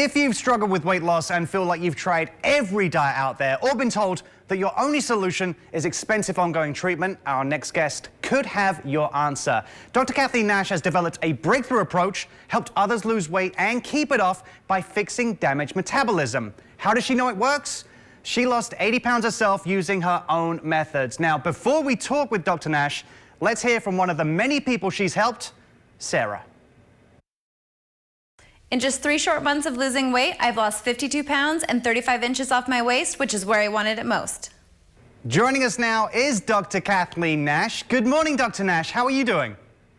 If you've struggled with weight loss and feel like you've tried every diet out there or been told that your only solution is expensive ongoing treatment, our next guest could have your answer. Dr. Kathleen Nash has developed a breakthrough approach, helped others lose weight and keep it off by fixing damaged metabolism. How does she know it works? She lost 80 pounds herself using her own methods. Now, before we talk with Dr. Nash, let's hear from one of the many people she's helped, Sarah. In just 3 short months of losing weight, I've lost 52 pounds and 35 inches off my waist, which is where I wanted it most. Joining us now is Dr. Kathleen Nash. Good morning, Dr. Nash. How are you doing?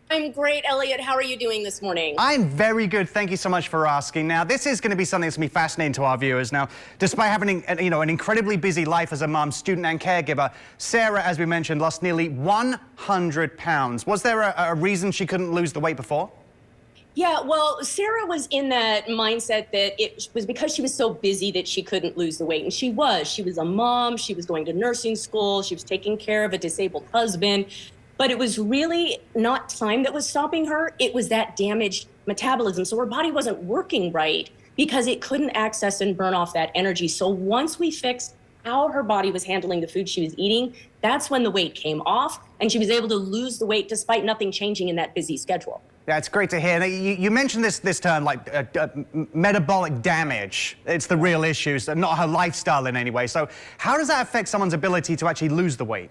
I'm great, Elliott. How are you doing this morning? I'm very good. Thank you so much for asking. Now, this is going to be something that's going to be fascinating to our viewers. Now, despite having an incredibly busy life as a mom, student and caregiver, Sarah, as we mentioned, lost nearly 100 pounds. Was there a reason she couldn't lose the weight before? Yeah, well, Sarah was in that mindset that it was because she was so busy that she couldn't lose the weight. And she was. She was a mom. She was going to nursing school. She was taking care of a disabled husband. But it was really not time that was stopping her. It was that damaged metabolism. So her body wasn't working right because it couldn't access and burn off that energy. So once we fixed how her body was handling the food she was eating, that's when the weight came off and she was able to lose the weight despite nothing changing in that busy schedule. Yeah, it's great to hear. Now, you mentioned this term, like metabolic damage. It's the real issue, so not her lifestyle in any way. So how does that affect someone's ability to actually lose the weight?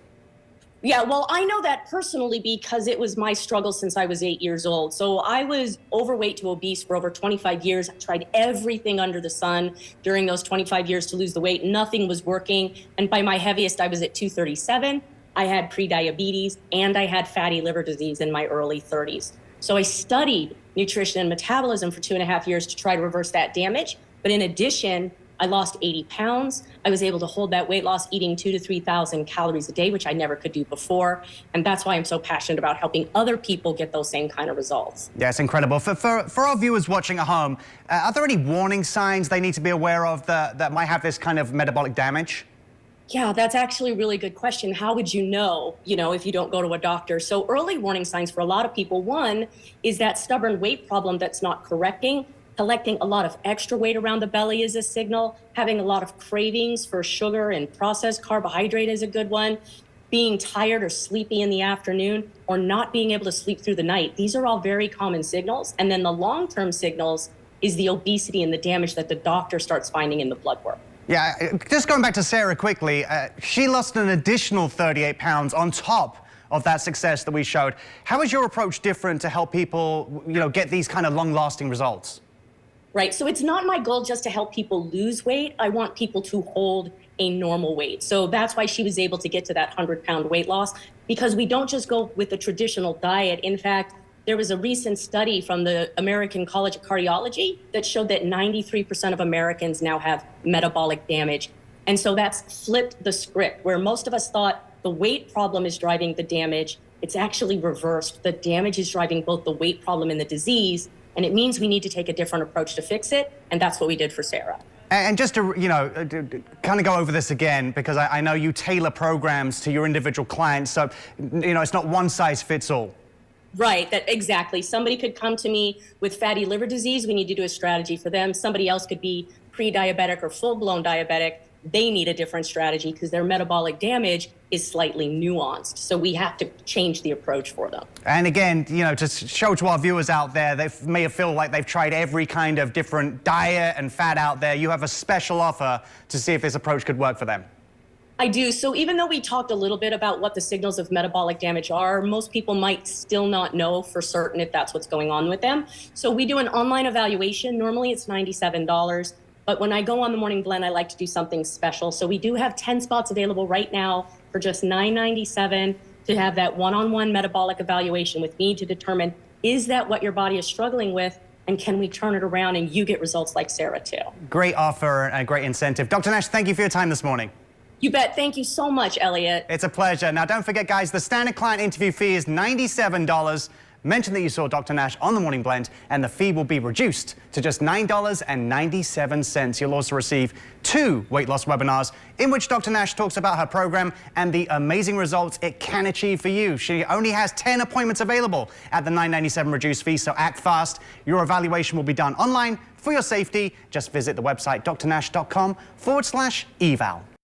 Yeah, well, I know that personally because it was my struggle since I was 8 years old. So I was overweight to obese for over 25 years. I tried everything under the sun during those 25 years to lose the weight. Nothing was working. And by my heaviest, I was at 237. I had prediabetes and I had fatty liver disease in my early 30s. So I studied nutrition and metabolism for 2.5 years to try to reverse that damage. But in addition, I lost 80 pounds. I was able to hold that weight loss eating 2,000 to 3,000 calories a day, which I never could do before. And that's why I'm so passionate about helping other people get those same kind of results. Yeah, it's incredible. For our viewers watching at home, are there any warning signs they need to be aware of that might have this kind of metabolic damage? Yeah, that's actually a really good question. How would you know, if you don't go to a doctor? So early warning signs for a lot of people, one is that stubborn weight problem that's not correcting. Collecting a lot of extra weight around the belly is a signal. Having a lot of cravings for sugar and processed carbohydrate is a good one. Being tired or sleepy in the afternoon or not being able to sleep through the night. These are all very common signals. And then the long-term signals is the obesity and the damage that the doctor starts finding in the blood work. Yeah, just going back to Sarah quickly, she lost an additional 38 pounds on top of that success that we showed. How is your approach different to help people, get these kind of long-lasting results? Right, so it's not my goal just to help people lose weight. I want people to hold a normal weight. So that's why she was able to get to that 100-pound weight loss, because we don't just go with the traditional diet. In fact, there was a recent study from the American College of Cardiology that showed that 93% of Americans now have metabolic damage. And so that's flipped the script, where most of us thought the weight problem is driving the damage. It's actually reversed. The damage is driving both the weight problem and the disease. And it means we need to take a different approach to fix it. And that's what we did for Sarah. And just to, kind of go over this again, because I know you tailor programs to your individual clients. So, it's not one size fits all. Right, exactly. Somebody could come to me with fatty liver disease. We need to do a strategy for them. Somebody else could be pre-diabetic or full-blown diabetic. They need a different strategy because their metabolic damage is slightly nuanced. So we have to change the approach for them. And again, to show to our viewers out there, they may feel like they've tried every kind of different diet and fad out there. You have a special offer to see if this approach could work for them. I do. So even though we talked a little bit about what the signals of metabolic damage are, most people might still not know for certain if that's what's going on with them. So we do an online evaluation. Normally it's $97. But when I go on the Morning Blend, I like to do something special. So we do have 10 spots available right now for just $9.97 to have that one-on-one metabolic evaluation with me to determine, is that what your body is struggling with? And can we turn it around and you get results like Sarah too? Great offer and a great incentive. Dr. Nash, thank you for your time this morning. You bet. Thank you so much, Elliott. It's a pleasure. Now, don't forget, guys, the standard client interview fee is $97. mention that you saw Dr. Nash on the Morning Blend, and the fee will be reduced to just $9.97. You'll also receive 2 weight loss webinars in which Dr. Nash talks about her program and the amazing results it can achieve for you. She only has 10 appointments available at the $9.97 reduced fee, so act fast. Your evaluation will be done online for your safety. Just visit the website drnash.com/eval.